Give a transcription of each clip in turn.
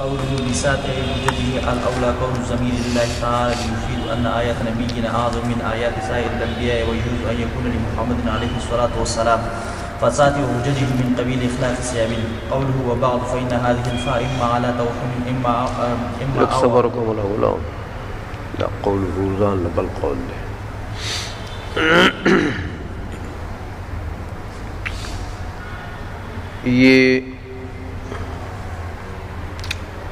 قوله بساتع وجده الأولى كون الضمير لله تعالى يفيد أن آيات نبينا أعظم من آيات سائر الأنبياء ويجوز أن يكون لمحمد عليه الصلاة والسلام فساتع وجده من قبيل إخلاف سيابه. قوله وبعض فإن هذه الفاء إما على توهم إما صبركم الأولى لا قوله ذان بل قول یہ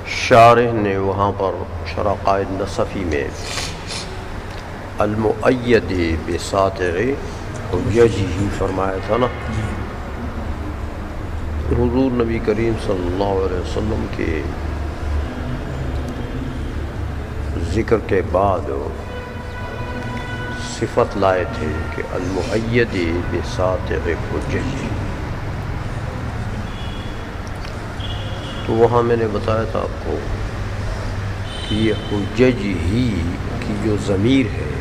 شارح نے وہاں پر شرح قائد نصفی میں المؤید بساتع حججہ فرمایا تھا نا. حضور نبی کریم صلی اللہ علیہ وسلم کے ذکر کے بعد صفت لائے تھے کہ المؤید بساتع حججہ. تو وہاں میں نے بتایا تھا آپ کو کہ یہ حجج ہی کی جو ضمیر ہے،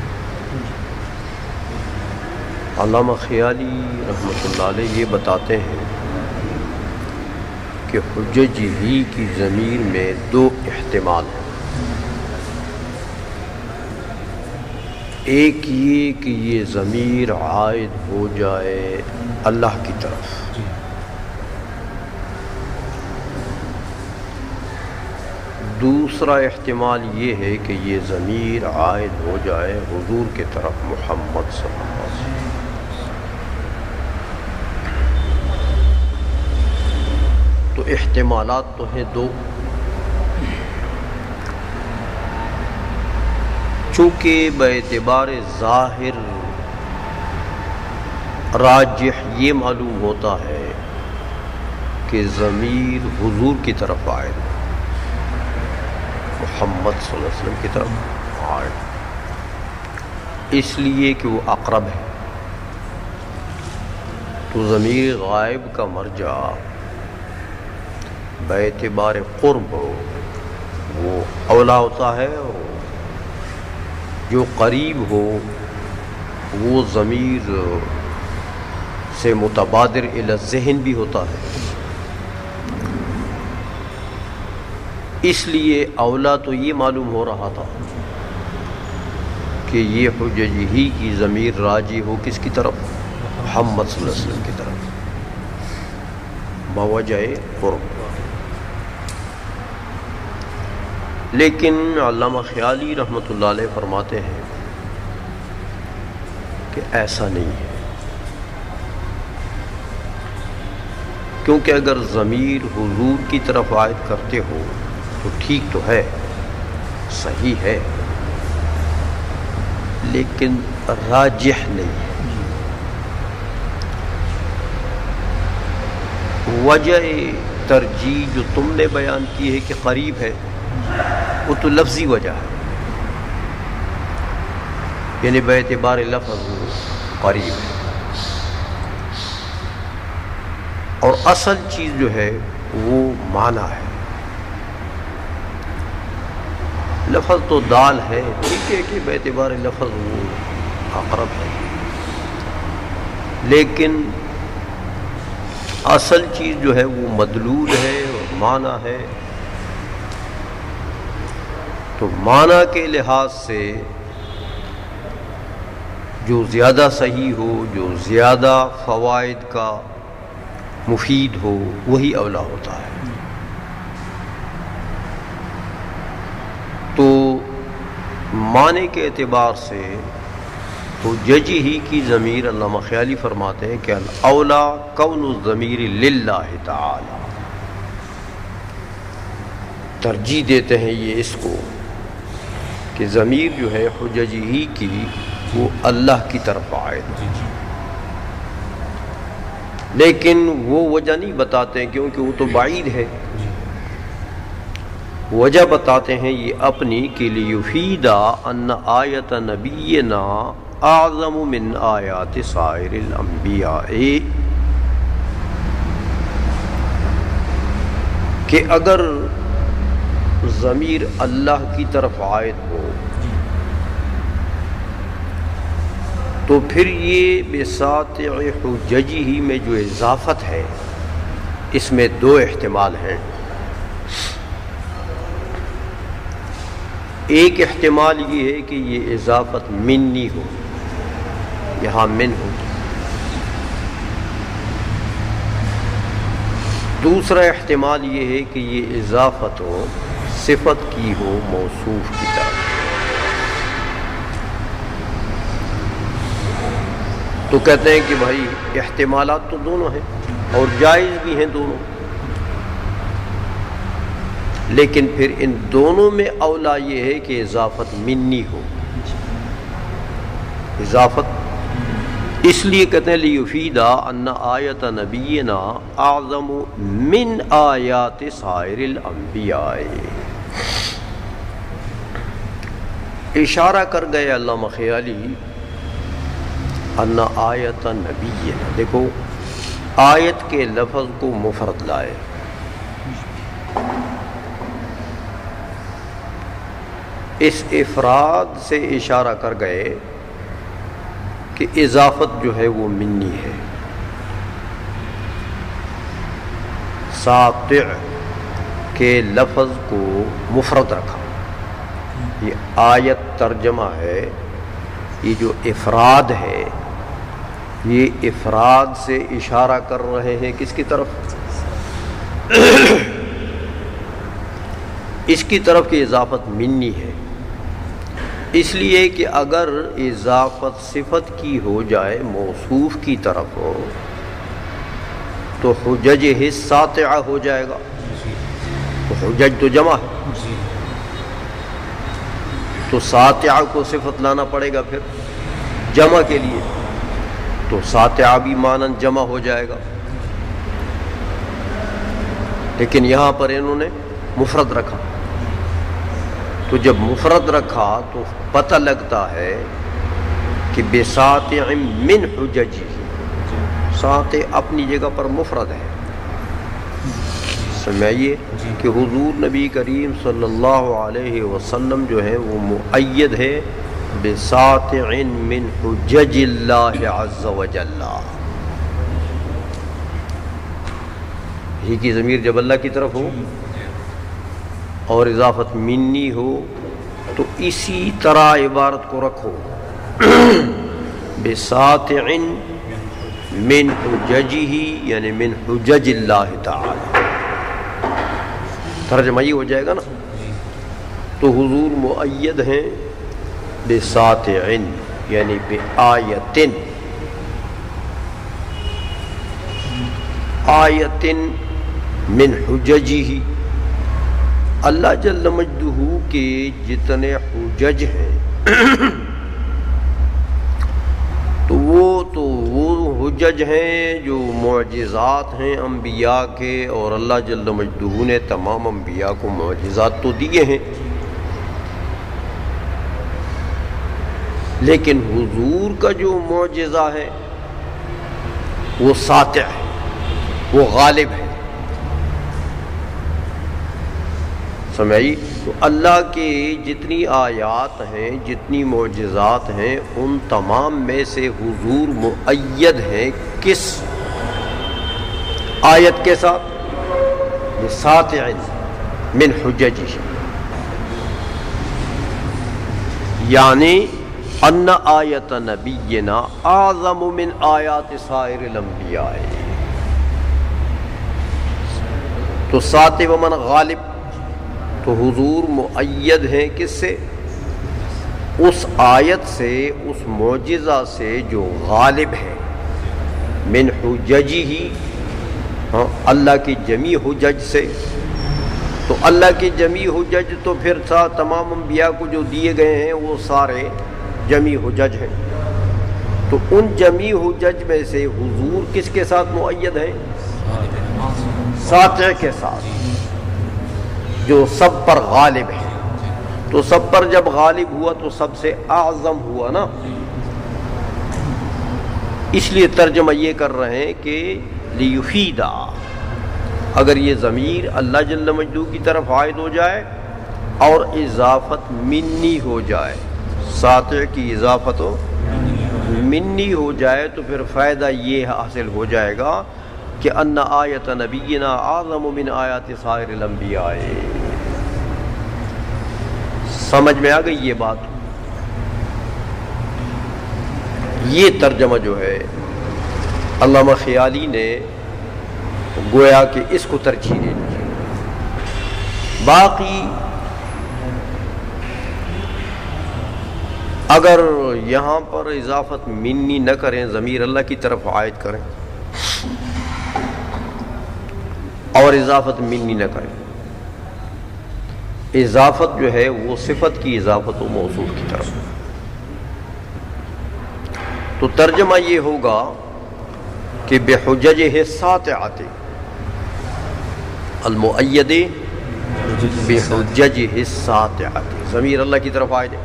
علامہ خیالی رحمۃ اللہ علیہ یہ بتاتے ہیں کہ حجج ہی کی ضمیر میں دو احتمال ہیں. ایک یہ کہ یہ ضمیر عائد ہو جائے اللہ کی طرف، دوسرا احتمال یہ ہے کہ یہ ضمیر عائد ہو جائے حضور کے طرف محمد صلی اللہ علیہ وسلم. تو احتمالات تو ہیں دو. چونکہ باعتبار ظاہر راجح یہ معلوم ہوتا ہے کہ ضمیر حضور کی طرف عائد ہے، محمد صلی اللہ علیہ وسلم کی طرف عائد، اس لیے کہ وہ اقرب ہے. تو ضمیر غائب کا مرجع باعتبار قرب وہ اولا ہوتا ہے، اور جو قریب ہو وہ ضمیر سے متبادر الی الذہن بھی ہوتا ہے. اس لیے اولا تو یہ معلوم ہو رہا تھا کہ یہ حجج ہی کی ضمیر راجی ہو کس کی طرف؟ محمد صلی اللہ علیہ وسلم کی طرف بوجہ قرب. لیکن علامہ خیالی رحمۃ اللہ علیہ فرماتے ہیں کہ ایسا نہیں ہے، کیونکہ اگر ضمیر حضور کی طرف عائد کرتے ہو تو ٹھیک تو ہے، صحیح ہے، لیکن راجح نہیں ہے. وجہ ترجیح جو تم نے بیان کی ہے کہ قریب ہے، وہ تو لفظی وجہ ہے، یعنی باعتبار لفظ قریب ہے، اور اصل چیز جو ہے وہ معنی ہے. لفظ تو دال ہے، ٹھیک ہے کہ باعتبار لفظ وہ اقرب ہے، لیکن اصل چیز جو ہے وہ مدلول ہے اور معنی ہے. تو معنی کے لحاظ سے جو زیادہ صحیح ہو، جو زیادہ فوائد کا مفید ہو، وہی اولا ہوتا ہے. تو معنی کے اعتبار سے حجج ہی کی ضمیر علامہ خیالی فرماتے ہیں کہ الاولا کون الضمیر للہ تعالی، ترجیح دیتے ہیں یہ اس کو کہ ضمیر جو ہے حجج ہی کی وہ اللہ کی طرف عائد ہے. لیکن وہ وجہ نہیں بتاتے ہیں کیونکہ وہ تو بعید ہے. وجہ بتاتے ہیں یہ اپنی کہ لیفیدا ان آیت نبینا اعظم من آیات سائر الانبیاء، کہ اگر ضمیر اللہ کی طرف عائد ہو تو پھر یہ بساطع حججہ میں جو اضافت ہے اس میں دو احتمال ہیں. ایک احتمال یہ ہے کہ یہ اضافت منی ہو، یہاں من ہو، دوسرا احتمال یہ ہے کہ یہ اضافت ہو صفت کی ہو موصوف کی طرف۔ تو کہتے ہیں کہ بھائی احتمالات تو دونوں ہیں اور جائز بھی ہیں دونوں، لیکن پھر ان دونوں میں اولا یہ ہے کہ اضافت منی ہو۔ اضافت اس لیے کہتے ہیں لیفیدا ان آیت نبینا اعظم من آیات سائر الانبیاء، اشارہ کر گئے علامہ خیالی ان آیت نبینا، دیکھو آیت کے لفظ کو مفرد لائے، اس افراد سے اشارہ کر گئے کہ اضافت جو ہے وہ منی ہے۔ ساطع کے لفظ کو مفرد رکھا، یہ آیت ترجمہ ہے، یہ جو افراد ہے یہ افراد سے اشارہ کر رہے ہیں کس کی طرف؟ اس کی طرف کہ اضافت منی ہے، اس لیے کہ اگر اضافت صفت کی ہو جائے موصوف کی طرف ہو تو حجج ساطعہ ہو جائے گا، تو حجج تو جمع ہے، تو ساطعہ کو صفت لانا پڑے گا پھر جمع کے لیے، تو ساطعہ بھی مانند جمع ہو جائے گا، لیکن یہاں پر انہوں نے مفرد رکھا، تو جب مفرد رکھا تو پتہ لگتا ہے کہ بساطع من حججہ، ساطع اپنی جگہ پر مفرد ہے۔ سمجھئے کہ حضور نبی کریم صلی اللہ علیہ وسلم جو ہے وہ مؤید ہے بساطع من حجج اللہ عز وجل، ہی کی ضمیر جب اللہ کی طرف ہو اور اضافت منی ہو تو اسی طرح عبارت کو رکھو، بساطع من حججہ یعنی من حجج اللہ تعالی، ترجمہ یہ ہو جائے گا نا۔ تو حضور مؤید ہیں بساطع یعنی بآیت، آیت من حججہ، اللہ جل مجدہ کے جتنے حجج ہیں تو وہ حجج ہیں جو معجزات ہیں انبیاء کے، اور اللہ جل مجدہ نے تمام انبیاء کو معجزات تو دیے ہیں، لیکن حضور کا جو معجزہ ہے وہ ساطع ہے، وہ غالب ہے۔ سمجھی؟ تو اللہ کی جتنی آیات ہیں، جتنی معجزات ہیں، ان تمام میں سے حضور مؤید ہیں کس آیت کے ساتھ؟ بساطع من حججہ، یعنی ان آیت نبینا اعظم من آیات سائر الانبیاء، تو ساطع ومن غالب، تو حضور مؤید ہیں کس سے؟ اس آیت سے، اس معجزہ سے جو غالب ہے، من حججہ، اللہ کی جمی حجج سے، تو اللہ کی جمی حجج تو پھر تمام انبیاء کو جو دیے گئے ہیں وہ سارے جمی حجج ہیں، تو ان جمی حجج میں سے حضور کس کے ساتھ مؤید ہیں؟ ساطع کے ساتھ، جو سب پر غالب ہے۔ تو سب پر جب غالب ہوا تو سب سے اعظم ہوا نا، اس لیے ترجمہ یہ کر رہے ہیں کہ لیفیدا، اگر یہ ضمیر اللہ جل مجدہ کی طرف عائد ہو جائے اور اضافت منی ہو جائے، ساطع کی اضافت منی ہو جائے، تو پھر فائدہ یہ حاصل ہو جائے گا کہ ان آیت نبینا اعظم من آیات سائر الانبیاء، سمجھ میں آ گئی یہ بات؟ یہ ترجمہ جو ہے علامہ خیالی نے گویا کہ اس کو ترجیح دے دی۔ باقی اگر یہاں پر اضافت منی نہ کریں، ضمیر اللہ کی طرف عائد کریں اور اضافت منی نہ کریں، اضافت جو ہے وہ صفت کی اضافت و موصوف کی طرف، تو ترجمہ یہ ہوگا کہ بحججہ الساطعۃ المؤید بحججہ الساطعۃ، ضمیر اللہ کی طرف عائد ہے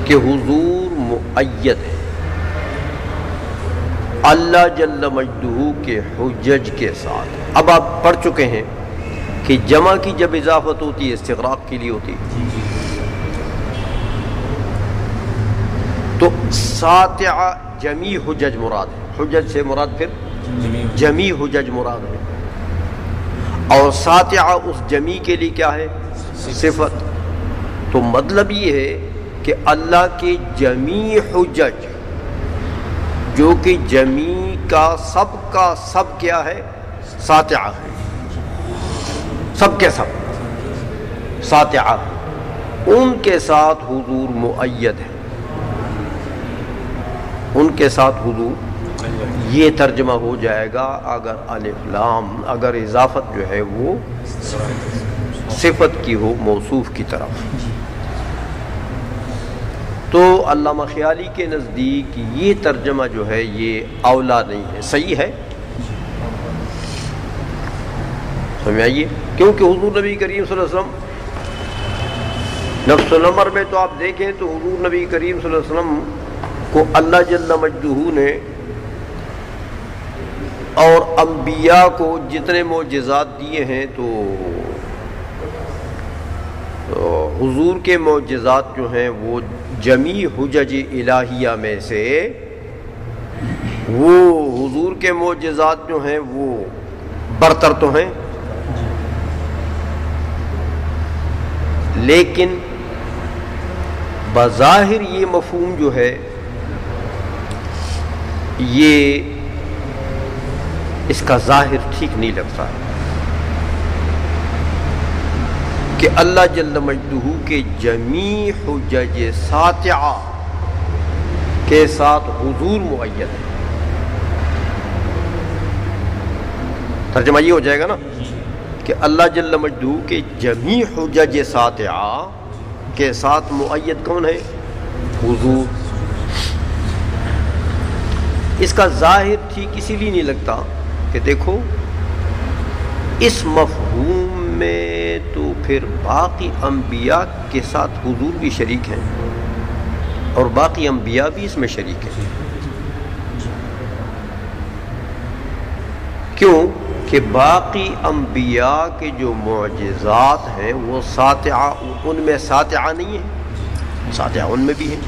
کہ حضور مؤید ہے اللہ جل مجدہ کے حجج کے ساتھ۔ اب آپ پڑھ چکے ہیں کہ جمع کی جب اضافت ہوتی ہے استغراق کے لیے ہوتی ہے، تو ساطع جمی حجج مراد ہے، حجج سے مراد پھر جمی حجج مراد ہے، اور ساطع اس جمی کے لیے کیا ہے؟ صفت۔ تو مطلب یہ ہے کہ اللہ کے جمی حجج جو کہ جمی کا سب کیا ہے؟ ساطع ہے، سب کے سب ساطع، ان کے ساتھ حضور مؤید ہے، ان کے ساتھ حضور، یہ ترجمہ ہو جائے گا اگر الف لام، اگر اضافت جو ہے وہ صفت کی ہو موصوف کی طرف۔ تو علامہ خیالی کے نزدیک یہ ترجمہ جو ہے یہ اولا نہیں ہے، صحیح ہے، سمجھ آئیے، کیونکہ حضور نبی کریم صلی اللہ علیہ وسلم نفس الامر میں تو آپ دیکھیں تو حضور نبی کریم صلی اللہ علیہ وسلم کو اللہ جل مجدہ نے اور انبیاء کو جتنے معجزات دیے ہیں تو حضور کے معجزات جو ہیں وہ جمی حجج الہیہ میں سے، وہ حضور کے معجزات جو ہیں وہ برتر تو ہیں، لیکن بظاہر یہ مفہوم جو ہے یہ اس کا ظاہر ٹھیک نہیں لگتا ہے کہ اللہ جل مجدہ کے جمیع حجج ساطعہ کے ساتھ حضور مؤید ہے۔ ترجمہ یہ ہو جائے گا نا کہ اللہ جل مجدہ کے جمیع حجج ساطعہ کے ساتھ مؤید کون ہے؟ حضور۔ اس کا ظاہر ٹھیک اسی لیے نہیں لگتا کہ دیکھو اس مفہوم میں تو پھر باقی انبیاء کے ساتھ حضور بھی شریک ہیں اور باقی انبیاء بھی اس میں شریک ہیں، کیوں کہ باقی انبیاء کے جو معجزات ہیں وہ ساطعہ، ان میں ساطعہ نہیں ہے، ساطعہ ان میں بھی ہیں،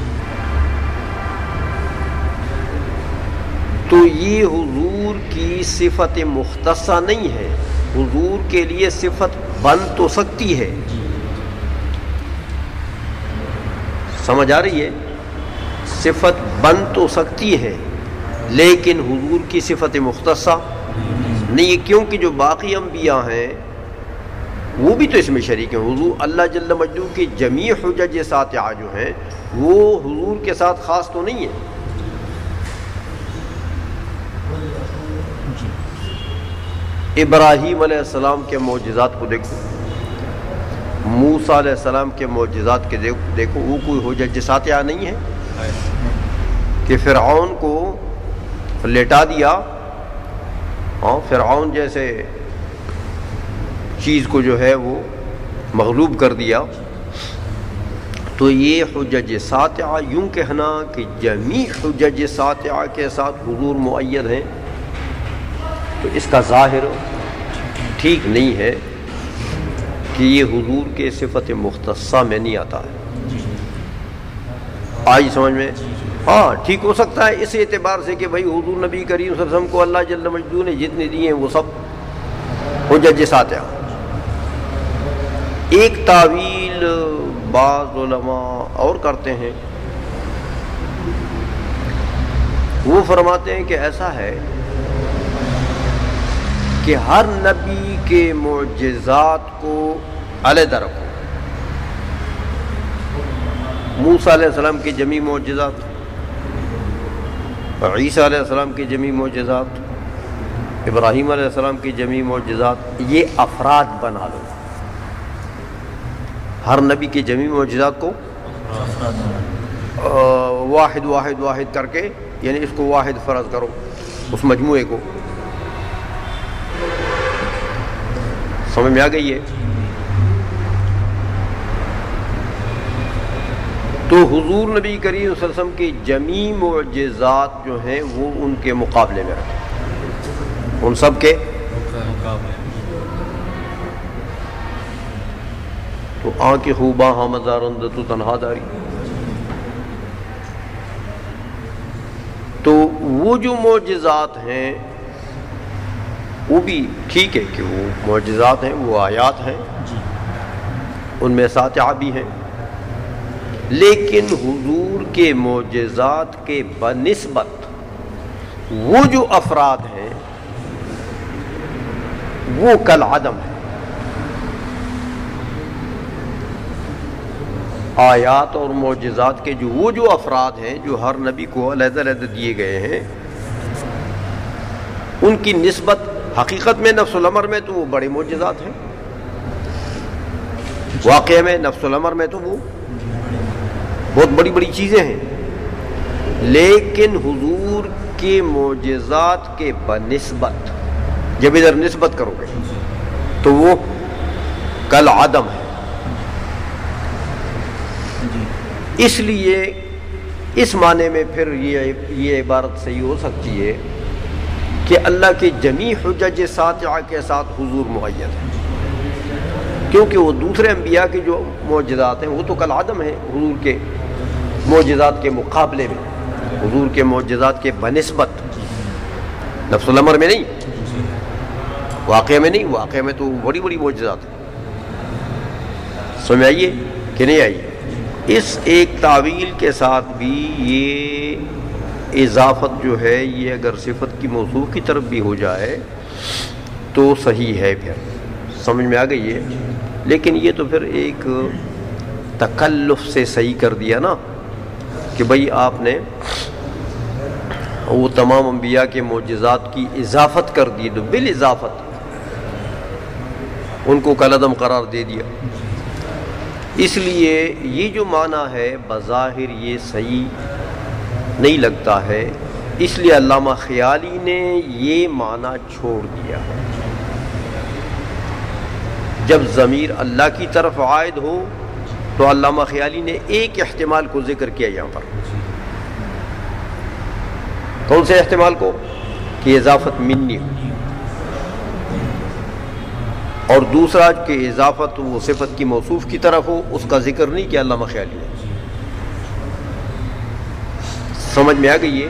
تو یہ حضور کی صفت مختصہ نہیں ہے، حضور کے لیے صفت بن تو سکتی ہے، سمجھ آ رہی ہے؟ صفت بن تو سکتی ہے لیکن حضور کی صفت مختصہ نہیں ہے، کیونکہ جو باقی انبیاء ہیں وہ بھی تو اس میں شریک ہیں۔ حضور اللہ جل مجدہ کی جمیع حجج ساطعہ جو ہیں وہ حضور کے ساتھ خاص تو نہیں ہیں۔ ابراہیم علیہ السلام کے معجزات کو دیکھو، موسیٰ علیہ السلام کے معجزات کے دیکھو، وہ کوئی حجج ساطعہ نہیں ہے کہ فرعون کو لٹا دیا، فرعون جیسے چیز کو جو ہے وہ مغلوب کر دیا، تو یہ حجج ساطعہ، یوں کہنا کہ جمیع حجج ساطعہ کے ساتھ حضور مؤید ہیں، تو اس کا ظاہر ٹھیک نہیں ہے کہ یہ حضور کے صفت مختصہ میں نہیں آتا ہے۔ آئی سمجھ میں؟ ہاں ٹھیک ہو سکتا ہے اس اعتبار سے کہ بھائی حضور نبی کریم صلی اللہ علیہ وسلم کو اللہ جل مجدہ نے جتنے دیے ہیں وہ سب حجج ساطعہ۔ ایک تعویل تعویل بعض علماء اور کرتے ہیں، وہ فرماتے ہیں کہ ایسا ہے کہ ہر نبی کے معجزات کو علیحدہ رکھو۔ موسیٰ علیہ السلام کے جمیع معجزات، عیسیٰ علیہ السلام کے جمیع معجزات، ابراہیم علیہ السلام کی جمیع معجزات، یہ افراد بنا لو۔ ہر نبی کے جمیع معجزات کو واحد واحد واحد کر کے، یعنی اس کو واحد فرض کرو، اس مجموعے کو۔ سمجھ میں آ گئی ہے؟ تو حضور نبی کریم صلی اللہ علیہ وسلم کی جمیع معجزات جو ہیں وہ ان کے مقابلے میں رکھیں، ان سب کے تو آنکھ خوباں ہمزارند تو تنہا داری۔ تو وہ جو معجزات ہیں وہ بھی ٹھیک ہے کہ وہ معجزات ہیں، وہ آیات ہیں، ان میں ساتعہ بھی ہیں، لیکن حضور کے معجزات کے بنسبت وہ جو افراد ہیں وہ کالعدم ہے۔ آیات اور معجزات کے وہ جو افراد ہیں جو ہر نبی کو علیحدہ علیحدہ دیے گئے ہیں، ان کی نسبت حقیقت میں نفس الامر میں تو وہ بڑے معجزات ہیں، واقعہ میں نفس الامر میں تو وہ بہت بڑی بڑی چیزیں ہیں، لیکن حضور کے معجزات کے بنسبت جب ادھر نسبت کرو گے تو وہ کالعدم ہے۔ اس لیے اس معنی میں پھر یہ عبارت صحیح ہو سکتی ہے کہ اللہ کے جمیع حجج ساتعہ کے ساتھ حضور مقید ہے، کیونکہ وہ دوسرے انبیاء کے جو معجزات ہیں وہ تو کالعدم ہیں حضور کے معجزات کے مقابلے میں، حضور کے معجزات کے بنسبت، نفس الامر میں نہیں، واقعہ میں نہیں، واقعہ میں تو بڑی بڑی معجزات ہیں۔ سمجھ آئیے کہ نہیں آئیے؟ اس ایک تعویل کے ساتھ بھی یہ اضافت جو ہے یہ اگر صفت کی موصوف کی طرف بھی ہو جائے تو صحیح ہے، پھر سمجھ میں آ گئی ہے، لیکن یہ تو پھر ایک تکلف سے صحیح کر دیا نا کہ بھئی آپ نے وہ تمام انبیاء کے معجزات کی اضافت کر دی، تو بالاضافت ان کو کالعدم قرار دے دیا۔ اس لیے یہ جو معنی ہے بظاہر یہ صحیح نہیں لگتا ہے، اس لیے علامہ خیالی نے یہ معنی چھوڑ دیا۔ جب ضمیر اللہ کی طرف عائد ہو تو علامہ خیالی نے ایک احتمال کو ذکر کیا یہاں پر۔ کون سے احتمال کو؟ کہ اضافت منی ہو، اور دوسرا کہ اضافت وہ صفت کی موصوف کی طرف ہو، اس کا ذکر نہیں کیا علامہ خیالی نے۔ سمجھ میں آ گئی ہے؟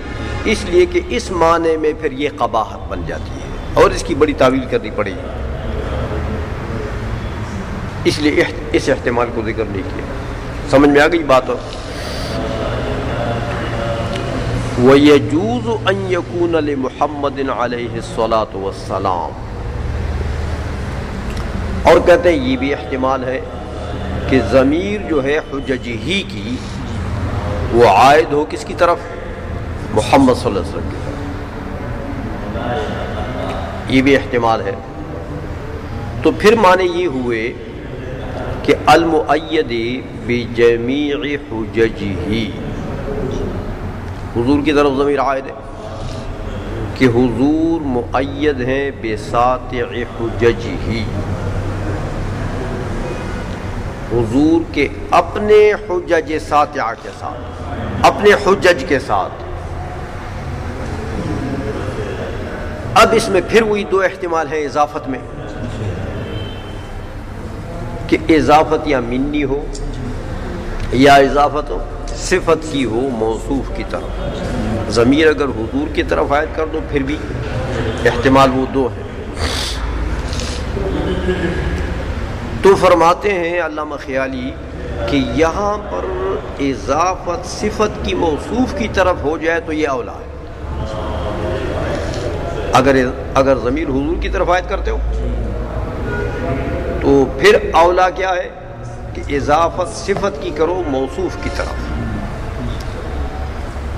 اس لیے کہ اس معنی میں پھر یہ قباحت بن جاتی ہے اور اس کی بڑی تعویل کرنی پڑے گی، اس لیے اس احتمال کو ذکر نہیں کیا۔ سمجھ میں آ گئی بات؟ وَيَجُوزُ أَن يَكُونَ لِمُحَمَّدٍ عَلَيْهِ الصَّلَاةُ وَالسَّلَامُ، اور کہتے ہیں یہ بھی احتمال ہے کہ ضمیر جو ہے حجج ہی کی وہ عائد ہو کس کی طرف؟ محمد صلی اللہ علیہ وسلم کی طرف، یہ بھی احتمال ہے۔ تو پھر معنی یہ ہوئے کہ المؤید بجمیع حججہ، حضور کی طرف ضمیر عائد ہے کہ حضور مؤید ہیں بساطع حججہ، حضور کے اپنے حجج ساتعہ کے ساتھ، اپنے حجج کے ساتھ۔ اب اس میں پھر وہی دو احتمال ہیں اضافت میں، کہ اضافت یا منی ہو یا اضافت صفت کی ہو موصوف کی طرف۔ ضمیر اگر حضور کی طرف عائد کر دو پھر بھی احتمال وہ دو ہے۔ تو فرماتے ہیں علامہ خیالی کہ یہاں پر اضافت صفت کی موصوف کی طرف ہو جائے تو یہ اولا ہے. اگر ضمیر حضور کی طرف عائد کرتے ہو تو پھر اولا کیا ہے کہ اضافت صفت کی کرو موصوف کی طرف،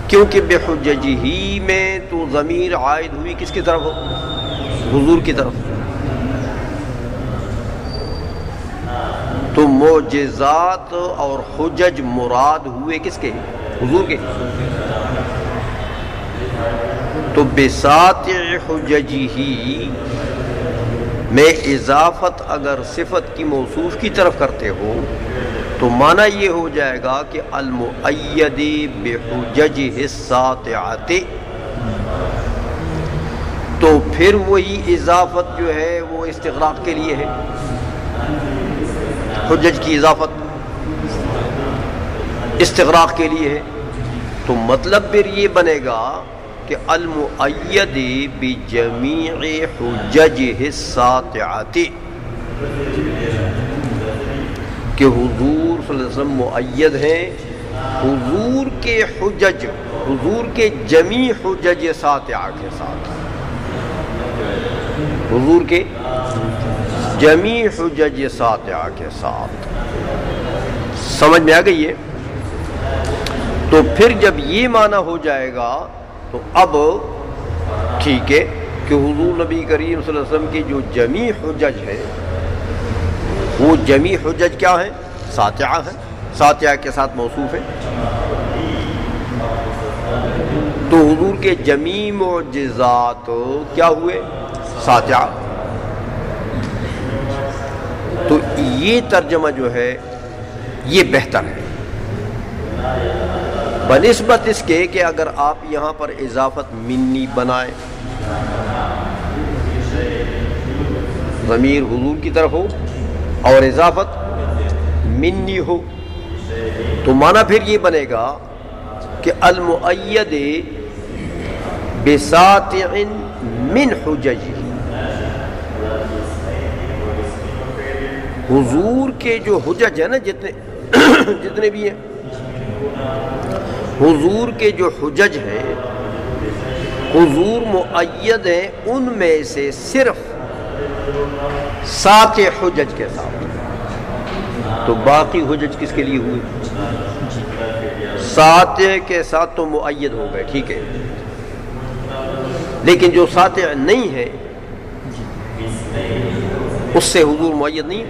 کیونکہ بحججہ میں تو ضمیر عائد ہوئی کس کی طرف ہو؟ حضور کی طرف. تو معجزات اور حجج مراد ہوئے کس کے؟ حضور کے. تو بساطع حججہ میں اضافت اگر صفت کی موصوف کی طرف کرتے ہو تو معنی یہ ہو جائے گا کہ المؤید بحججہ الساطعۃ. تو پھر وہی اضافت جو ہے وہ استغراق کے لیے ہے، حجج کی اضافت استغراق کے لیے ہے. تو مطلب پھر یہ بنے گا کہ المؤید بجمیع حججہ الساطعۃ، کہ حضور صلی اللہ علیہ وسلم مؤید ہیں حضور کے حجج، حضور کے جمیع حجج ساطعہ کے ساتھ، حضور کے جمیع حجج ساطعہ کے ساتھ. سمجھ میں آ گئی ہے؟ تو پھر جب یہ معنی ہو جائے گا تو اب ٹھیک ہے کہ حضور نبی کریم صلی اللہ علیہ وسلم کی جو جمیع حجج ہے وہ جمیع حجج کیا ہیں؟ ساطعہ ہیں، ساطعہ کے ساتھ موصوف ہے. تو حضور کے جمیع معجزات کیا ہوئے؟ ساطعہ. تو یہ ترجمہ جو ہے یہ بہتر ہے بنسبت اس کے کہ اگر آپ یہاں پر اضافت منی بنائیں، ضمیر حضور کی طرف ہو اور اضافت منی ہو تو معنی پھر یہ بنے گا کہ المؤید بساطع من حججہ، حضور کے جو حجج ہیں نا جتنے بھی ہیں، حضور کے جو حجج ہیں حضور مؤید ہیں ان میں سے صرف 7 حجج کے ساتھ. تو باقی حجج کس کے لیے ہوئے؟ 7 کے ساتھ تو مؤید ہو گئے، ٹھیک ہے. لیکن جو 7 نہیں ہے اس سے حضور مؤید نہیں.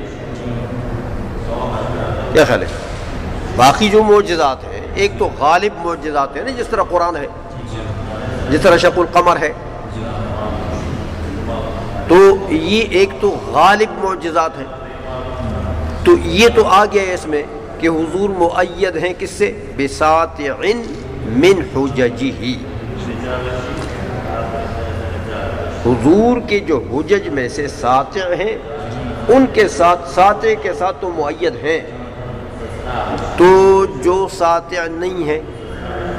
کیا خیال ہے؟ باقی جو معجزات ہیں، ایک تو غالب معجزات ہیں نا، جس طرح قرآن ہے، جس طرح شق القمر ہے، تو یہ ایک تو غالب معجزات ہیں. تو یہ تو آ گیا ہے اس میں کہ حضور مؤید ہیں کس سے؟ بساطع من حججہ. حضور کے جو حجج میں سے ساطع ہیں ان کے ساتھ، ساطع کے ساتھ تو مؤید ہیں. تو جو ساطع نہیں ہے،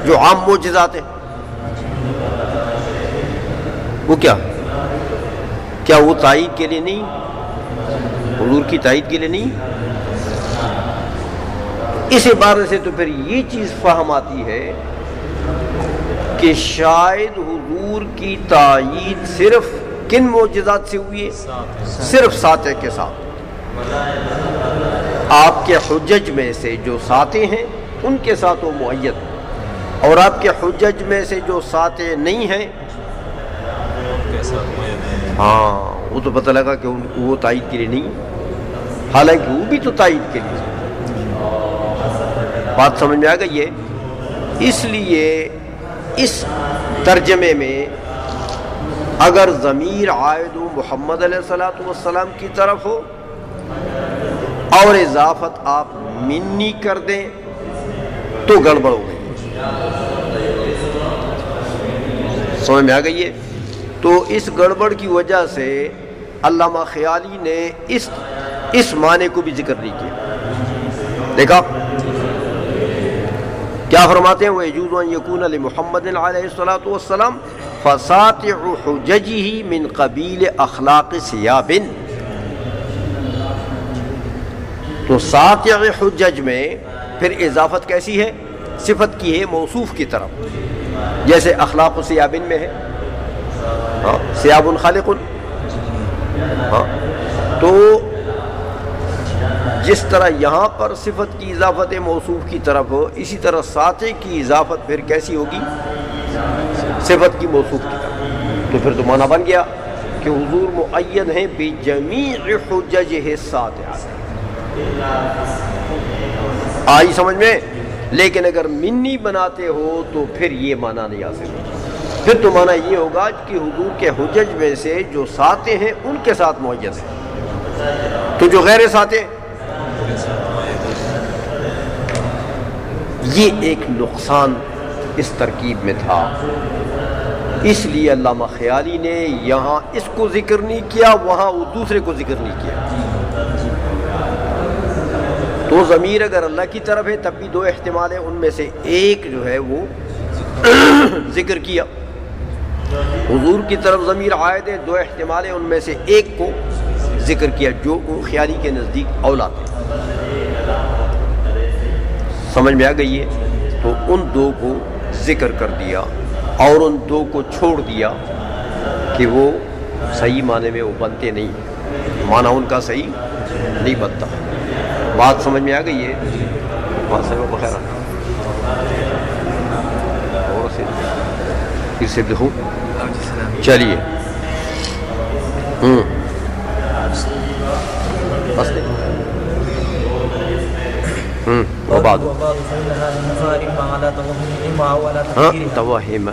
جو عام معجزات ہیں، وہ کیا وہ تائید کے لیے نہیں؟ حضور کی تائید کے لیے نہیں. اس عبارت سے تو پھر یہ چیز فہم آتی ہے کہ شاید حضور کی تائید صرف کن معجزات سے ہوئی ہے؟ صرف ساطع کے ساتھ. آپ کے حجج میں سے جو ساطع ہیں ان کے ساتھ وہ مؤید، اور آپ کے حجج میں سے جو ساطع نہیں ہیں ہاں وہ تو پتہ لگا کہ وہ تائید کے لیے نہیں، حالانکہ وہ بھی تو تائید کے لیے. بات سمجھ میں آ گئی ہے؟ اس لیے اس ترجمے میں اگر ضمیر عائد محمد علیہ الصلوۃ والسلام کی طرف ہو اور اضافت آپ منی کر دیں تو گڑبڑ ہو گئی. سمجھ میں آ گئی ہے؟ تو اس گڑبڑ کی وجہ سے علامہ خیالی نے اس معنی کو بھی ذکر نہیں کیا. دیکھا کیا فرماتے ہیں؟ وَيَجُوزُ أَن يَكُونَ لِمُحَمَّدٍ عَلَيْهِ الصَّلَاةُ وَالسَّلَامُ فَسَاطِعُ حُجَجِهِ مِنْ قَبِيلِ أَخْلَاقِ ثِيَابٍ. تو ساطع حجج میں پھر اضافت کیسی ہے؟ صفت کی ہے موصوف کی طرف، جیسے اخلاق سیاب میں ہے، سیاب خالق، تو جس طرح یہاں پر صفت کی اضافت موصوف کی طرف ہو، اسی طرح ساطع کی اضافت پھر کیسی ہوگی؟ صفت کی موصوف کی طرف۔ تو پھر تو معنی بن گیا کہ حضور معین ہیں بجمیع حججہ الساطعہ، آئی سمجھ میں؟ لیکن اگر منی بناتے ہو تو پھر یہ معنی نہیں آ سکتا، پھر تو معنی یہ ہوگا کہ حضور کے حجج میں سے جو ساطع ہیں ان کے ساتھ معین ہے، تو جو غیر ساطع، یہ ایک نقصان اس ترکیب میں تھا، اس لیے علامہ خیالی نے یہاں اس کو ذکر نہیں کیا، وہاں وہ دوسرے کو ذکر نہیں کیا۔ تو ضمیر اگر اللہ کی طرف ہے تب بھی دو احتمال ہیں، ان میں سے ایک جو ہے وہ ذکر کیا، حضور کی طرف ضمیر عائد ہے، دو احتمال ہیں، ان میں سے ایک کو ذکر کیا جو خیالی کے نزدیک اولا تھے۔ سمجھ میں آ گئی ہے؟ تو ان دو کو ذکر کر دیا اور ان دو کو چھوڑ دیا کہ وہ صحیح معنی میں وہ بنتے نہیں، معنی ان کا صحیح نہیں بنتا۔ بات سمجھ میں آ گئی ہے؟ بات سمجھ بخیر اور پھر سے دیکھوں، چلیے بس وبعد توهم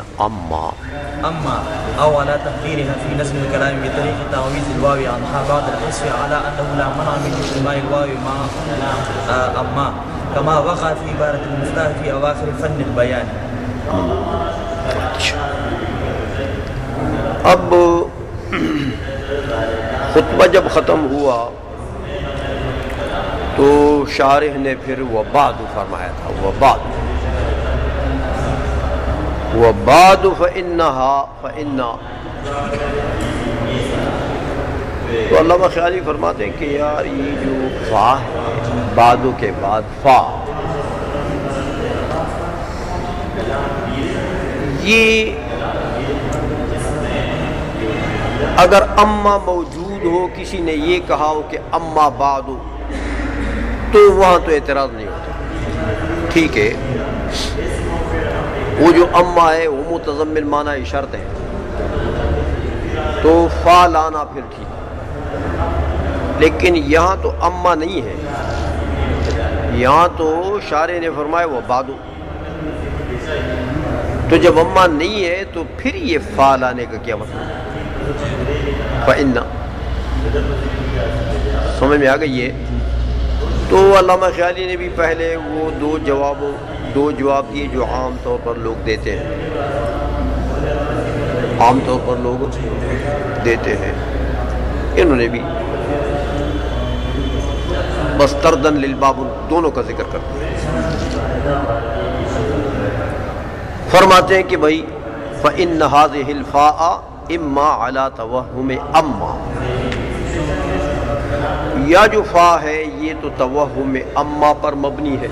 أما أو على تقديرها في نسب الكلام بطريق تعويض الواو عنها بعد الحذف على أنه لا منع من اجتماع الواو مع أما كما وقع في عبارة المفتاح في أواخر فن البيان۔ اب خطبہ جب ختم ہوا تو شارح نے پھر وبعد فرمایا تھا، وبعد فإنها تو علامہ خیالی فرماتے ہیں کہ یار یہ جو فا ہے بعدو کے بعد فا، یہ اگر اما موجود ہو، کسی نے یہ کہا ہو کہ اما بعدو، تو وہاں تو اعتراض نہیں ہوتا، ٹھیک ہے، وہ جو اما ہے وہ متضمن معنی شرط ہے، تو فا لانا پھر ٹھیک، لیکن یہاں تو اما نہیں ہے، یہاں تو شارح نے فرمایا وہ بعدو، تو جب اما نہیں ہے تو پھر یہ فا لانے کا کیا مطلب؟ فإنہ سمجھ میں آ گئی ہے؟ تو علامہ خیالی نے بھی پہلے وہ دو جواب دیے جو عام طور پر لوگ دیتے ہیں، انہوں نے بھی بس تردن للباب دونوں کا ذکر کرتے ہیں، فرماتے ہیں کہ بھائی فإن هذه الفاء اما علی توہم اما، یا جو فا ہے یہ تو توہم اما پر مبنی ہے،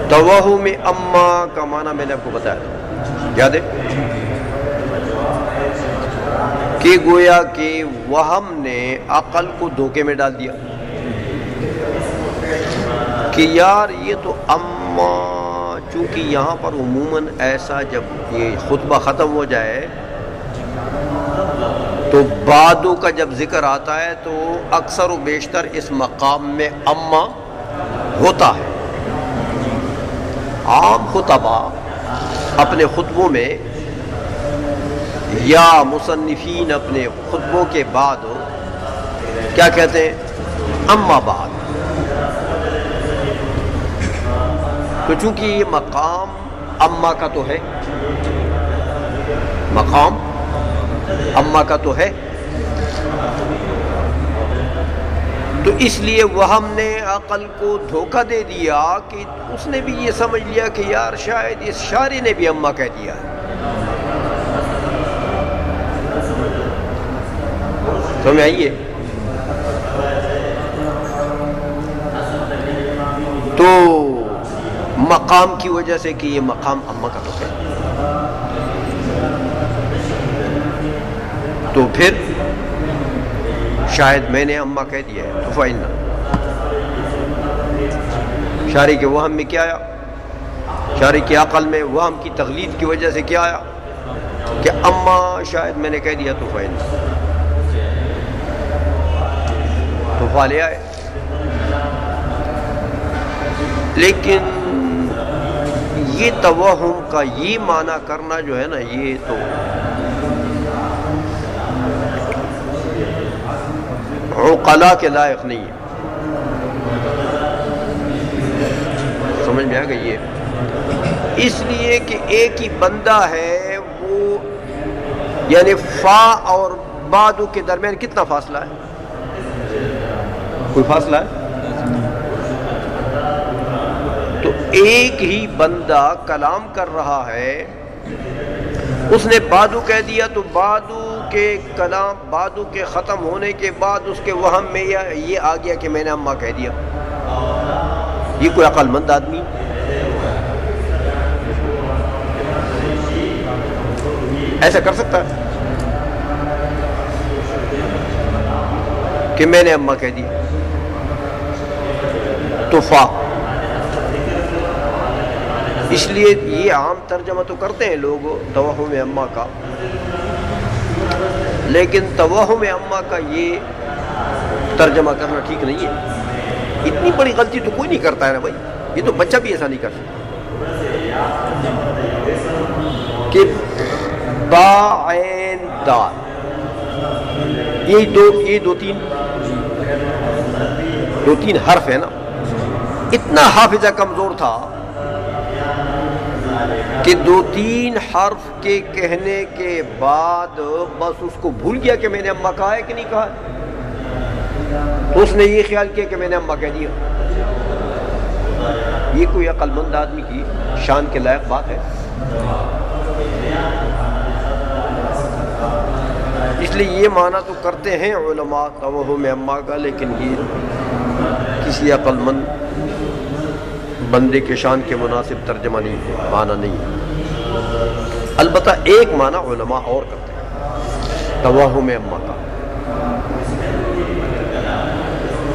توہم اما کا معنی میں نے آپ کو بتایا، یاد ہے کہ گویا کہ وہم نے عقل کو دھوکے میں ڈال دیا کہ یار یہ تو اما، چونکہ یہاں پر عموماً ایسا جب یہ خطبہ ختم ہو جائے تو بعدو کا جب ذکر آتا ہے تو اکثر و بیشتر اس مقام میں اما ہوتا ہے۔ عام خطبہ اپنے خطبوں میں یا مصنفین اپنے خطبوں کے بعد کیا کہتے ہیں؟ اما بعد، تو چونکہ یہ مقام اما کا تو ہے، مقام اما کا تو ہے، تو اس لیے وہ ہم نے عقل کو دھوکہ دے دیا کہ اس نے بھی یہ سمجھ لیا کہ یار شاید اس شاعر نے بھی اما کہہ دیا ہے، سمجھ آئیے؟ تو مقام کی وجہ سے کہ یہ مقام اماں کا تو ہے، تو پھر شاید میں نے اماں کہہ دیا ہے تو فائنہ شارع کے وہم میں کیا آیا، شارع کی عقل میں وہم کی تقلید کی وجہ سے کیا آیا کہ اماں شاید میں نے کہہ دیا تو فائنہ، تو فالے آئے. لیکن یہ توہم کا یہ معنی کرنا جو ہے نا، یہ تو عقلاء کے لائق نہیں ہے. سمجھ میں آ گئی ہے؟ اس لیے کہ ایک ہی بندہ ہے وہ، یعنی فا اور بادو کے درمیان کتنا فاصلہ ہے؟ کوئی فاصلہ ہے؟ تو ایک ہی بندہ کلام کر رہا ہے، اس نے بادو کہہ دیا تو بادو کے کلام، بادو کے ختم ہونے کے بعد اس کے وہم میں یہ آ گیا کہ میں نے اماں کہہ دیا. یہ کوئی عقل مند آدمی ایسا کر سکتا ہے کہ میں نے اماں کہہ دیا؟ تو فا، اس لیے یہ عام ترجمہ تو کرتے ہیں لوگ توہم اماں کا، لیکن توہم اماں کا یہ ترجمہ کرنا ٹھیک نہیں ہے. اتنی بڑی غلطی تو کوئی نہیں کرتا ہے نا بھائی، یہ تو بچہ بھی ایسا نہیں کر سکتا کہ با عین دال، یہ دو تین حرف ہے نا. اتنا حافظہ کمزور تھا کہ 2-3 حرف کے کہنے کے بعد بس اس کو بھول گیا کہ میں نے اماں کہا ہے کہ نہیں کہا ہے. تو اس نے یہ خیال کیا کہ میں نے اماں کہہ دیا. یہ کوئی عقل مند آدمی کی شان کے لائق بات ہے؟ اس لیے یہ معنی تو کرتے ہیں علماء توہم اماں کا، لیکن یہ کسی عقل مند بندے کے شان کے مناسب ترجمہ نہیں ہے، معنی نہیں ہے. البتہ ایک معنی علماء اور کرتے ہیں توہم اماں کا،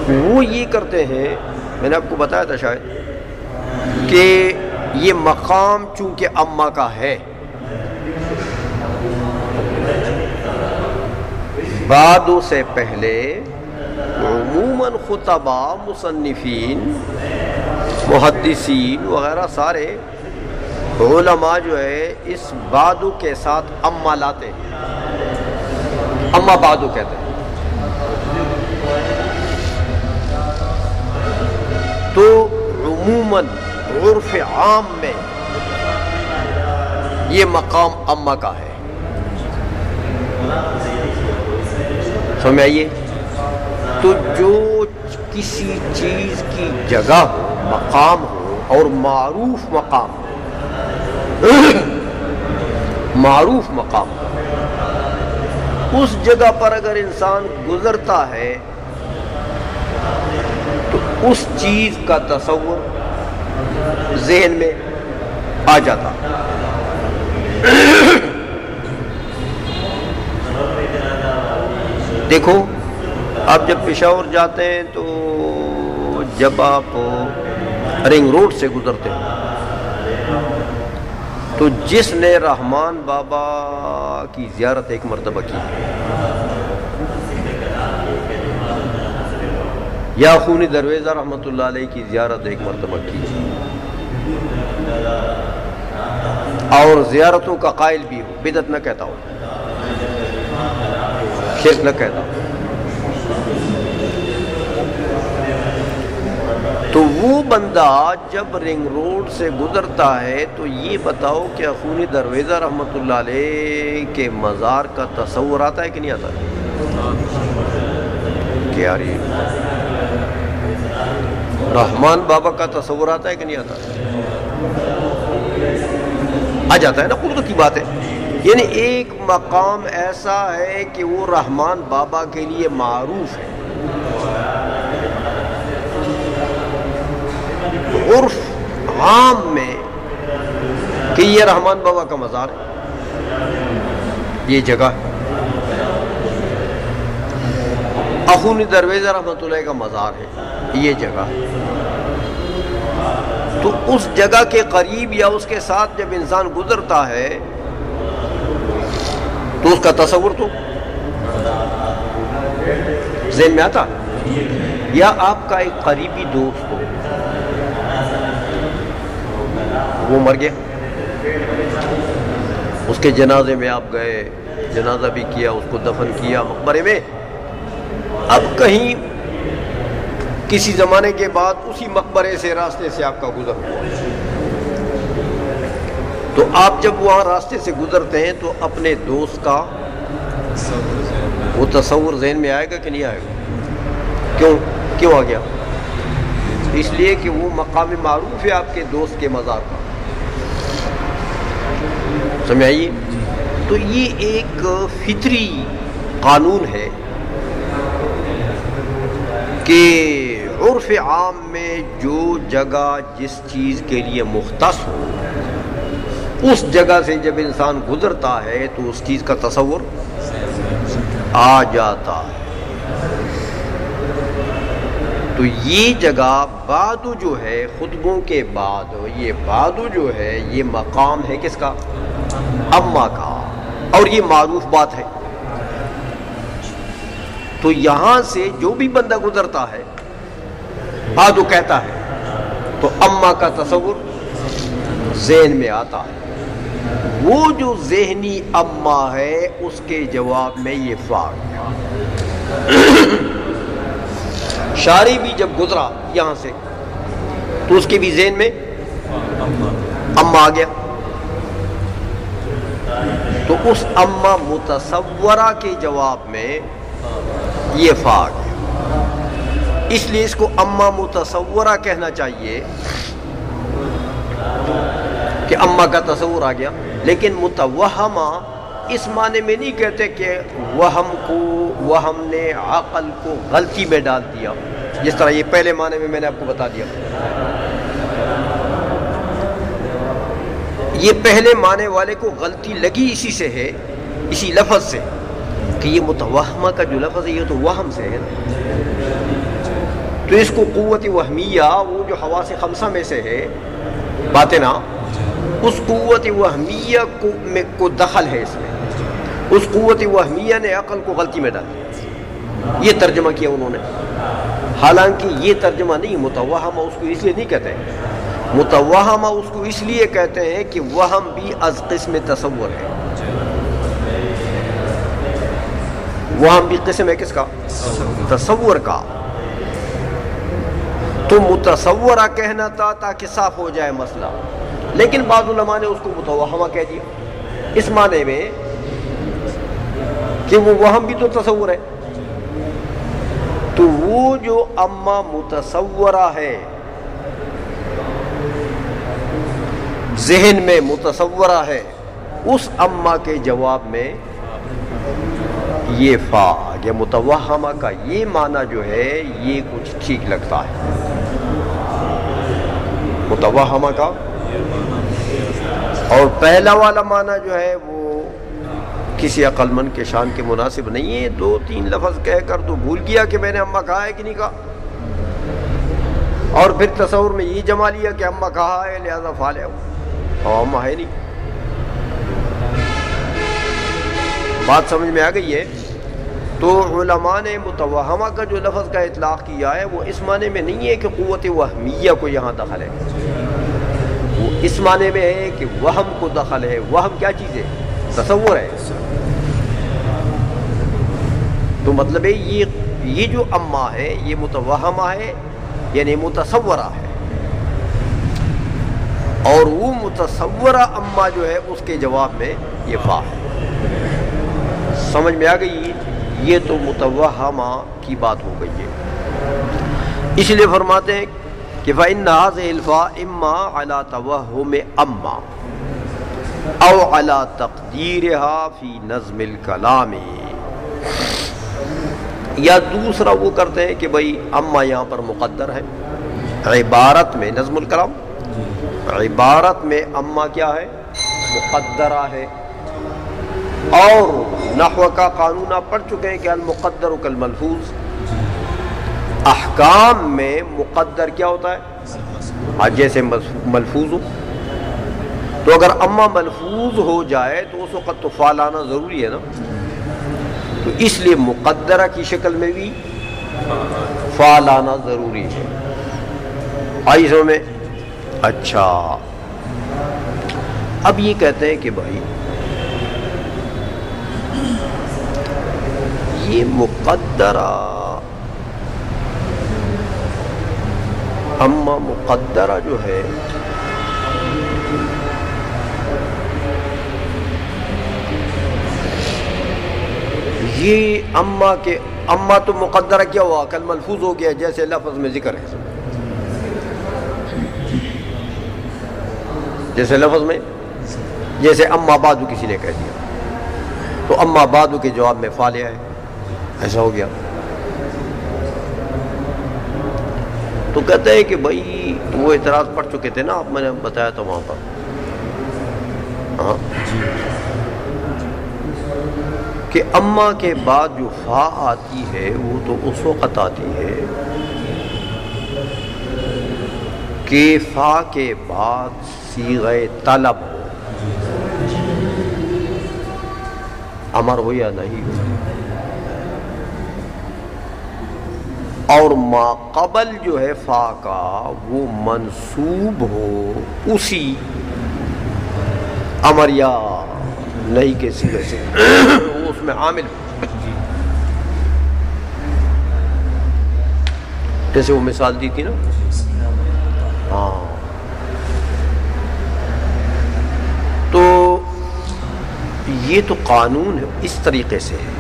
وہ یہ کرتے ہیں، میں نے آپ کو بتایا تھا شاید کہ یہ مقام چونکہ اماں کا ہے، بعدو سے پہلے عموماً خطبہ، مصنفین، محدثین وغیرہ سارے علماء جو ہے اس بعدو کے ساتھ اماں لاتے ہیں، اماں بعدو کہتے ہیں. تو عموماً عرف عام میں یہ مقام اماں کا ہے. سمجھ آئیے؟ تو جو کسی چیز کی جگہ ہو، مقام ہو، اور معروف مقام ہو، معروف مقام ہو، اس جگہ پر اگر انسان گزرتا ہے تو اس چیز کا تصور ذہن میں آ جاتا. دیکھو آپ جب پشاور جاتے ہیں تو جب آپ رنگ روڈ سے گزرتے ہیں تو جس نے رحمان بابا کی زیارت ایک مرتبہ کی یا خونی درویزہ رحمۃ اللہ علیہ کی زیارت ایک مرتبہ کی اور زیارتوں کا قائل بھی ہو، بدعت نہ کہتا ہو، شرک نہ کہتا ہو، تو وہ بندہ جب رنگ روڈ سے گزرتا ہے تو یہ بتاؤ کہ خونی درویزہ رحمۃ اللہ علیہ کے مزار کا تصور آتا ہے کہ نہیں آتا؟ کہ یار رحمان بابا کا تصور آتا ہے کہ نہیں آتا؟ آ جاتا ہے نا، قدرت کی بات ہے. یعنی ایک مقام ایسا ہے کہ وہ رحمان بابا کے لیے معروف ہے، تو عرف عام میں کہ یہ رحمان بابا کا مزار ہے، یہ جگہ ہے، اخونی درویزہ رحمۃ اللہ کا مزار ہے، یہ جگہ ہے، تو اس جگہ کے قریب یا اس کے ساتھ جب انسان گزرتا ہے تو اس کا تصور تو ذہن میں آتا ہے. یا آپ کا ایک قریبی دوست ہو، وہ مر گیا، اس کے جنازے میں آپ گئے، جنازہ بھی کیا، اس کو دفن کیا مقبرے میں، اب کہیں کسی زمانے کے بعد اسی مقبرے سے راستے سے آپ کا گزر ہوا، تو آپ جب وہاں راستے سے گزرتے ہیں تو اپنے دوست کا وہ تصور ذہن میں آئے گا کہ نہیں آئے گا؟ کیوں آ گیا؟ اس لیے کہ وہ مقام معروف ہے آپ کے دوست کے مزار کا. سمجھ آئیے؟ تو یہ ایک فطری قانون ہے کہ عرف عام میں جو جگہ جس چیز کے لیے مختص ہو، اس جگہ سے جب انسان گزرتا ہے تو اس چیز کا تصور آ جاتا ہے. تو یہ جگہ بادو جو ہے خطبوں کے بعد، یہ بادو جو ہے یہ مقام ہے کس کا؟ اما کا، اور یہ معروف بات ہے. تو یہاں سے جو بھی بندہ گزرتا ہے بادو کہتا ہے تو اما کا تصور ذہن میں آتا ہے. وہ جو ذہنی اما ہے اس کے جواب میں یہ فاق شاری بھی جب گزرا یہاں سے تو اس کے بھی ذہن میں اما آ گیا، تو اس اما متصورہ کے جواب میں یہ فاق ہے. اس لیے اس کو اما متصورہ کہنا چاہیے کہ اما کا تصور آ گیا. لیکن متوہمہ اس معنی میں نہیں کہتے کہ وہم نے عقل کو غلطی میں ڈال دیا، جس طرح یہ پہلے معنی میں نے آپ کو بتا دیا. یہ پہلے معنی والے کو غلطی لگی اسی سے ہے، اسی لفظ سے، کہ یہ متوہمہ کا جو لفظ ہے یہ تو وہم سے ہے نا. تو اس کو قوت وہمیہ، وہ جو حواس خمسہ میں سے ہے باطنہ، اس قوت وہمیہ کو دخل ہے اس میں. اس قوت وہمیہ نے عقل کو غلطی میں ڈالا، یہ ترجمہ کیا انہوں نے. حالانکہ یہ ترجمہ نہیں، متوہمہ اس کو اس لیے نہیں کہتے ہیں. متوہمہ اس کو اس لیے کہتے ہیں کہ وہم بھی از قسم تصور ہے. وہم بھی قسم ہے کس کا؟ تصور کا. تو متصورہ کہنا تھا تاکہ صاف ہو جائے مسئلہ، لیکن بعض علماء نے اس کو متوہمہ کہہ دیا اس معنی میں کہ وہ وہم بھی تو تصور ہے. تو وہ جو اما متصورہ ہے، ذہن میں متصورہ ہے، اس اما کے جواب میں یہ فا یا متوہمہ کا یہ معنی جو ہے یہ کچھ ٹھیک لگتا ہے. متوہمہ کا اور پہلا والا معنی جو ہے وہ کسی عقل مند کے شان کے مناسب نہیں ہے. 2-3 لفظ کہہ کر تو بھول گیا کہ میں نے اماں کہا ہے کہ نہیں کہا، اور پھر تصور میں یہ جما لیا کہ اماں کہا ہے لہذا فعل ہے، اور اماں ہے نہیں. بات سمجھ میں آ گئی ہے؟ تو علماء نے متوہمہ کا جو لفظ کا اطلاق کیا ہے وہ اس معنی میں نہیں ہے کہ قوت وہمیہ کو یہاں دخل ہے، وہ اس معنی میں ہے کہ وہم کو دخل ہے. وہم کیا چیز ہے؟ تصور ہے. تو مطلب ہے یہ جو اما ہے یہ متوہمہ ہے، یعنی متصورہ ہے، اور وہ متصورہ اما جو ہے اس کے جواب میں یہ فا ہے. سمجھ میں آ گئی؟ یہ تو متوہمہ کی بات ہو گئی ہے. اس لیے فرماتے ہیں کہ فَإِنَّ هَذِهِ الْفَاءَ إِمَّا عَلَى تَوَهُّمِ أَمَّا أَوْ عَلَى تَقْدِيرِهَا فِي نَظْمِ الْكَلَامِ. یا دوسرا وہ کرتے ہیں کہ بھائی اما یہاں پر مقدر ہے، عبارت میں نظم الکلام عبارت میں اما کیا ہے؟ مقدرہ ہے. اور نحو کا قانون آپ پڑھ چکے ہیں کہ المقدر کالملفوظ. احکام میں مقدر کیا ہوتا ہے؟ جیسے ملفوظ ہو. تو اگر اما ملفوظ ہو جائے تو اس وقت تو فعل آنا ضروری ہے نا. تو اس لیے مقدرہ کی شکل میں بھی فعل آنا ضروری ہے. آئی سمجھ میں؟ اچھا اب یہ کہتے ہیں کہ بھائی یہ مقدرہ اما مقدرہ جو ہے یہ اما تو مقدرہ کیا ہوا؟ کل ملفوظ ہو گیا جیسے لفظ میں ذکر ہے. جیسے لفظ میں جیسے اما بعد کسی نے کہہ دیا تو اما بعد کے جواب میں فعل ہے، ایسا ہو گیا. تو کہتے ہیں کہ بھائی وہ اعتراض پڑھ چکے تھے نا آپ، میں نے بتایا تھا وہاں پر. ہاں کہ اما کے بعد جو فا آتی ہے وہ تو اس وقت آتی ہے کہ فا کے بعد صیغہ طلب ہو. امر ہو یا نہیں ہو. اور ما قبل جو ہے فا کا وہ منصوب ہو اسی امر یا نہیں کے صیغے سے، وہ اس میں عامل ہو. جیسے وہ مثال دی تھی نا. ہاں تو یہ تو قانون ہے اس طریقے سے ہے.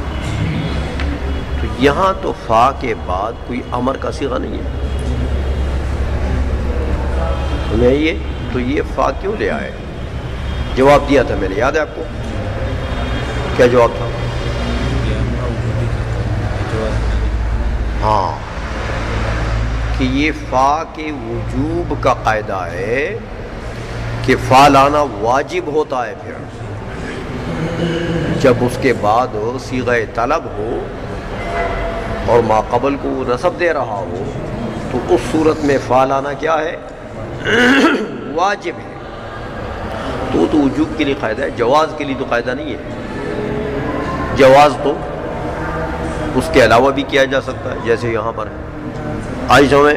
تو یہاں تو فا کے بعد کوئی امر کا صیغہ نہیں ہے. تو یہ فا کیوں لے آئے؟ جواب دیا تھا میں نے، یاد ہے آپ کو؟ کیا جواب تھا؟ ہاں کہ یہ فا کے وجوب کا قاعدہ ہے کہ فا لانا واجب ہوتا ہے پھر جب اس کے بعد صیغہ طلب ہو اور ما قبل کو وہ نصب دے رہا ہو، تو اس صورت میں فا لانا کیا ہے؟ واجب ہے. تو وجوب کے لیے قاعدہ ہے، جواز کے لیے تو قاعدہ نہیں ہے. جواز تو اس کے علاوہ بھی کیا جا سکتا ہے جیسے یہاں پر ہے. آئی سمجھ؟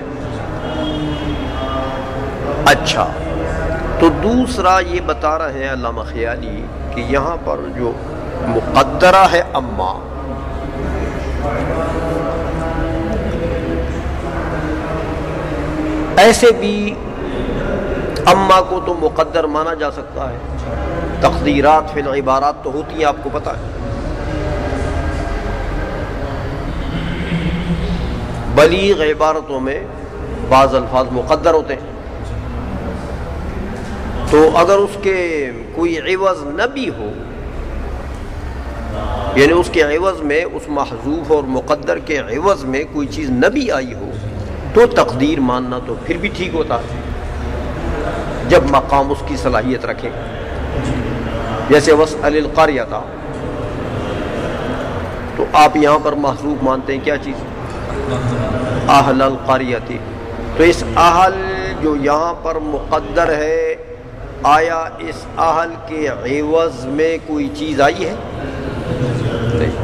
اچھا تو دوسرا یہ بتا رہے ہیں علامہ خیالی کہ یہاں پر جو مقدرہ ہے اما، ایسے بھی اما کو تو مقدر مانا جا سکتا ہے. تقدیرات فی العبارات تو ہوتی ہیں، آپ کو پتہ ہے. بلیغ عبارتوں میں بعض الفاظ مقدر ہوتے ہیں، تو اگر اس کے کوئی عوض نہ بھی ہو، یعنی اس کے عوض میں اس محذوف اور مقدر کے عوض میں کوئی چیز نہ بھی آئی ہو، تو تقدیر ماننا تو پھر بھی ٹھیک ہوتا ہے جب مقام اس کی صلاحیت رکھے. جیسے واسأل القریہ تھا، تو آپ یہاں پر محذوف مانتے ہیں کیا چیز؟ اہل القریہ. تو اس اہل جو یہاں پر مقدر ہے، آیا اس اہل کے عوض میں کوئی چیز آئی ہے؟ نہیں.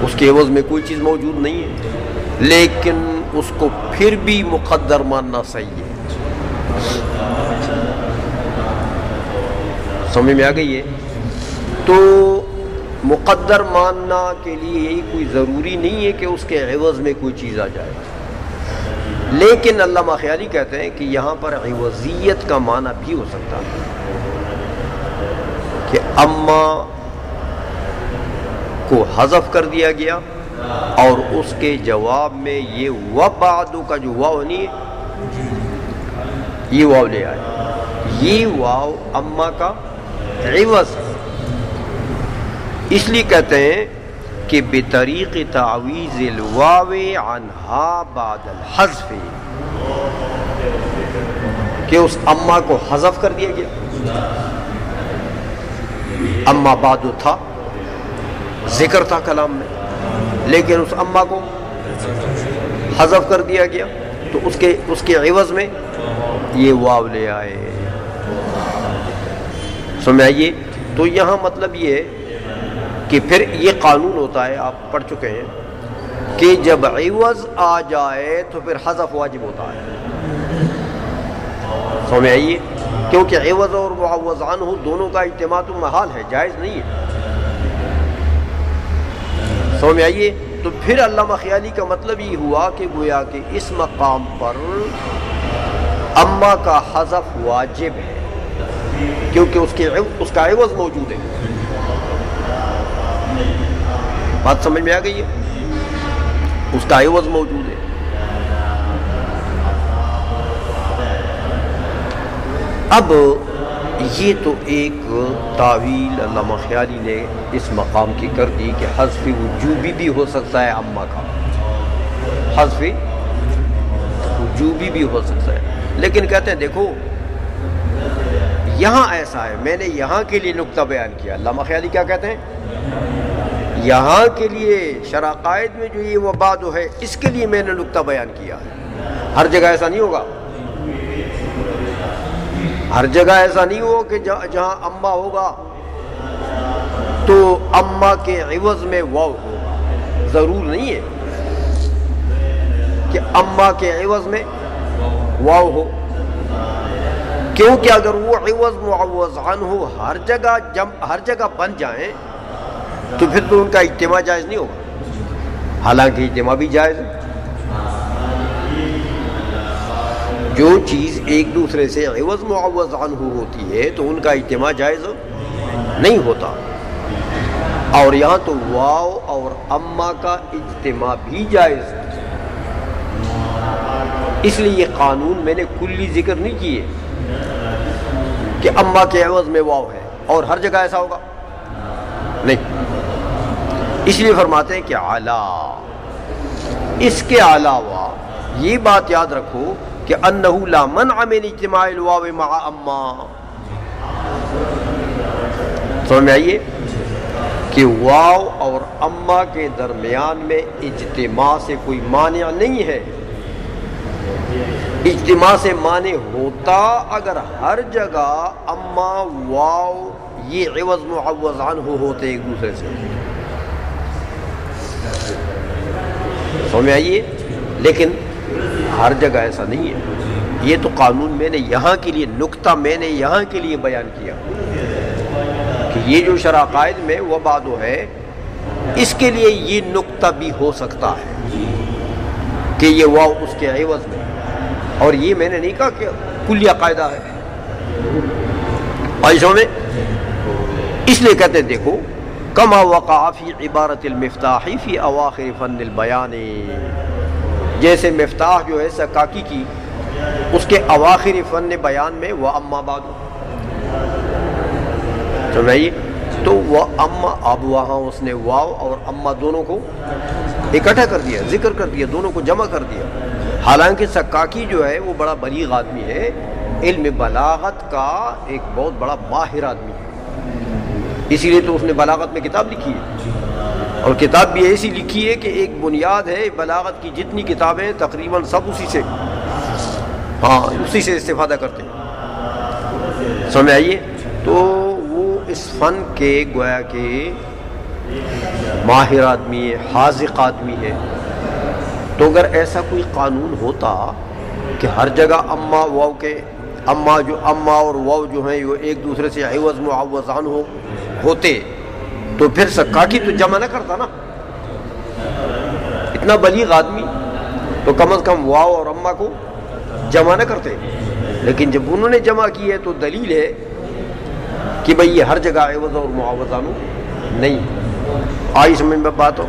اس کے عوض میں کوئی چیز موجود نہیں ہے، لیکن اس کو پھر بھی مقدر ماننا صحیح ہے. سمجھ میں آ گئی ہے؟ تو مقدر ماننا کے لیے کوئی ضروری نہیں ہے کہ اس کے عوض میں کوئی چیز آ جائے. لیکن علامہ خیالی کہتے ہیں کہ یہاں پر عوضیت کا معنی بھی ہو سکتا ہے کہ اما کو حذف کر دیا گیا اور اس کے جواب میں یہ وبعد کا جو واو نہیں ہے، یہ واو لے آئے. یہ واو اما کا عوض ہے. اس لیے کہتے ہیں کہ کہ بطریق تعویض الواو عنہا بعد الحذف، کہ اس اما کو حذف کر دیا گیا. اما بعد تھا، ذکر تھا کلام میں، لیکن اس اما کو حذف کر دیا گیا، تو اس کے عوض میں یہ واو لے آئے. سمجھ آئیے؟ تو یہاں مطلب یہ ہے کہ پھر یہ قانون ہوتا ہے، آپ پڑھ چکے ہیں کہ جب عوض آ جائے تو پھر حذف واجب ہوتا ہے. سمجھ آئیے؟ کیونکہ عوض اور معوض عنہ دونوں کا اجتماع تو محال ہے، جائز نہیں ہے. سمجھ آئیے؟ تو پھر علامہ خیالی کا مطلب یہ ہوا کہ گویا کہ اس مقام پر اما کا حذف واجب ہے، کیونکہ اس کا عوض موجود ہے. بات سمجھ میں آ گئی ہے؟ اس کا عوض موجود ہے. اب یہ تو ایک تعویل علامہ خیالی نے اس مقام کی کر دی کہ حذف وجوبی بھی ہو سکتا ہے اما کا، حذف وجوبی بھی ہو سکتا ہے. لیکن کہتے ہیں دیکھو یہاں ایسا ہے، میں نے یہاں کے لیے نقطہ بیان کیا. علامہ خیالی کیا کہتے ہیں؟ یہاں کے لیے شرائط میں جو یہ وباد ہے اس کے لیے میں نے نقطہ بیان کیا ہے. ہر جگہ ایسا نہیں ہوگا، ہر جگہ ایسا نہیں ہو کہ جہاں اما ہوگا تو اما کے عوض میں واو ہوگا. ضرور نہیں ہے کہ اما کے عوض میں واو ہو، کیونکہ اگر وہ عوض معوض عنہ ہر جگہ بن جائیں تو پھر تو ان کا اجتماع جائز نہیں ہوگا. حالانکہ اجتماع بھی جائز ہے. جو چیز ایک دوسرے سے عوض معوض عنہ ہوتی ہے تو ان کا اجتماع جائز نہیں ہوتا. اور یہاں تو واو اور اما کا اجتماع بھی جائز ہے. اس لیے یہ قانون میں نے کلی ذکر نہیں کیے کہ اما کے عوض میں واو ہے اور ہر جگہ ایسا ہوگا نہیں. اس لیے فرماتے ہیں کہ اعلیٰ، اس کے علاوہ یہ بات یاد رکھو کہ انہ لا منع من اجتماع الواو مع اما. سمجھ میں آئیے کہ واو اور اما کے درمیان میں اجتماع سے کوئی مانع نہیں ہے. اجتماع سے مانع ہوتا اگر ہر جگہ اما واو یہ عوض معوض عنہ ہوتے ایک دوسرے سے. سمجھ میں آئیے؟ لیکن ہر جگہ ایسا نہیں ہے. یہ تو قانون میں نے یہاں کے لیے، نقطہ میں نے یہاں کے لیے بیان کیا کہ یہ جو شرائط میں وہ بادو ہے اس کے لیے یہ نقطہ بھی ہو سکتا ہے کہ یہ واو اس کے عوض میں. اور یہ میں نے نہیں کہا کہ کلیہ قاعدہ ہے عائشہ میں. اس لیے کہتے ہیں دیکھو کما وقع فی عبارت المفتاح فی اواخر فن البیان، جیسے مفتاح جو ہے سکاکی کی اس کے اواخر فن بیان میں وہ اما بعد. سمجھئے؟ تو وہ اما، اب وہاں اس نے واو اور اما دونوں کو اکٹھا کر دیا، ذکر کر دیا، دونوں کو جمع کر دیا. حالانکہ سکاکی جو ہے وہ بڑا بلیغ آدمی ہے، علم بلاغت کا ایک بہت بڑا ماہر آدمی ہے. اسی لیے تو اس نے بلاغت میں کتاب لکھی ہے، اور کتاب بھی ایسی لکھی ہے کہ ایک بنیاد ہے بلاغت کی. جتنی کتابیں تقریباً سب اسی سے استفادہ کرتے ہیں. سمجھ آئیے؟ تو وہ اس فن کے گویا کہ ماہر آدمی ہے، حاذق آدمی ہے. تو اگر ایسا کوئی قانون ہوتا کہ ہر جگہ اما واو کے اما اور واو جو ہیں وہ ایک دوسرے سے عوض معوض عنہ ہوتے تو پھر سکاکی تو جمع نہ کرتا نا. اتنا بلیغ آدمی تو کم از کم واو اور اما کو جمع نہ کرتے. لیکن جب انہوں نے جمع کی ہے تو دلیل ہے کہ بھئی یہ ہر جگہ عوض اور معوض عنہ نہیں. آئی سمجھ میں بات ہو؟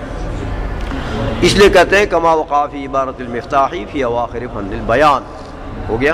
اس لیے کہتے ہیں کما وقع فی عبارت المفتاح فی اواخر فن البیان. ہو گیا؟